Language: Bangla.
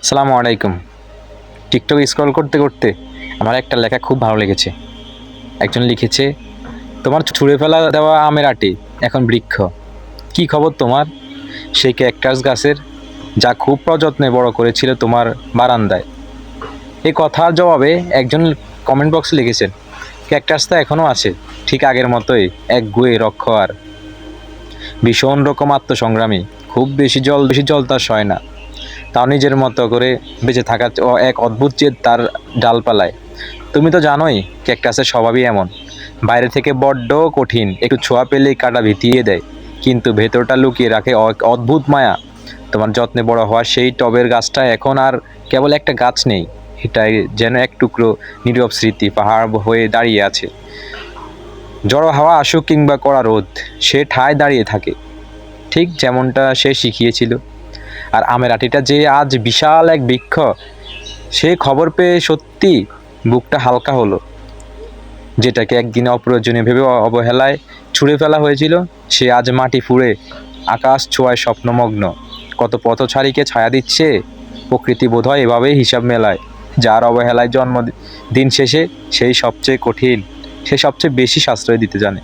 আসসালামু আলাইকুম। টিকটক স্ক্রল করতে করতে আমার একটা লেখা খুব ভালো লেগেছে। একজন লিখেছে, তোমার ছুঁড়ে ফেলা দেওয়া আমের আটি এখন বৃক্ষ। কি খবর তোমার সেই ক্যাকটাস গাছের, যা খুব প্রযত্নে বড় করেছিল তোমার বারান্দায়? এই কথার জবাবে একজন কমেন্ট বক্সে লিখেছেন, ক্যাকটাসটা এখনও আছে, ঠিক আগের মতোই, একগুঁয়ে রক্ষ আর ভীষণ রকম আত্মসংগ্রামী। খুব বেশি জল তার সয় না, তাও নিজের মতো করে বেঁচে থাকার এক অদ্ভুত জেদ তার ডালপালায়। তুমি তো জানোই ক্যাকটাসের স্বভাবই এমন, বাইরে থেকে বড্ড কঠিন, একটু ছোঁয়া পেলেই কাটা ভিতিয়ে দেয়, কিন্তু ভেতরটা লুকিয়ে রাখে অদ্ভুত মায়া। তোমার যত্নে বড় হওয়া সেই টবের গাছটা এখন আর কেবল একটা গাছ নেই, এটাই যেন এক টুকরো নীরব স্মৃতি, পাহাড় হয়ে দাঁড়িয়ে আছে। ঝড়ো হাওয়া আসুক কিংবা কড়া রোদ, সে ঠায় দাঁড়িয়ে থাকে, ঠিক যেমনটা সে শিখিয়েছিল। আর আমের আটিটা যে আজ বিশাল এক বৃক্ষ, সে খবর পেয়ে সত্যি বুকটা হালকা হলো। যেটাকে একদিন অপ্রয়োজনীয় ভেবে অবহেলায় ছুঁড়ে ফেলা হয়েছিল, সে আজ মাটি ফুঁড়ে আকাশ ছোঁয়ায় স্বপ্নমগ্ন। কত পথচারীকে ছায়া দিচ্ছে প্রকৃতি, বোধহয় এভাবেই হিসাব মেলায়। যার অবহেলায় জন্ম দিন শেষে সেই সবচেয়ে কঠিন, সে সবচেয়ে বেশি সাশ্রয় দিতে জানে।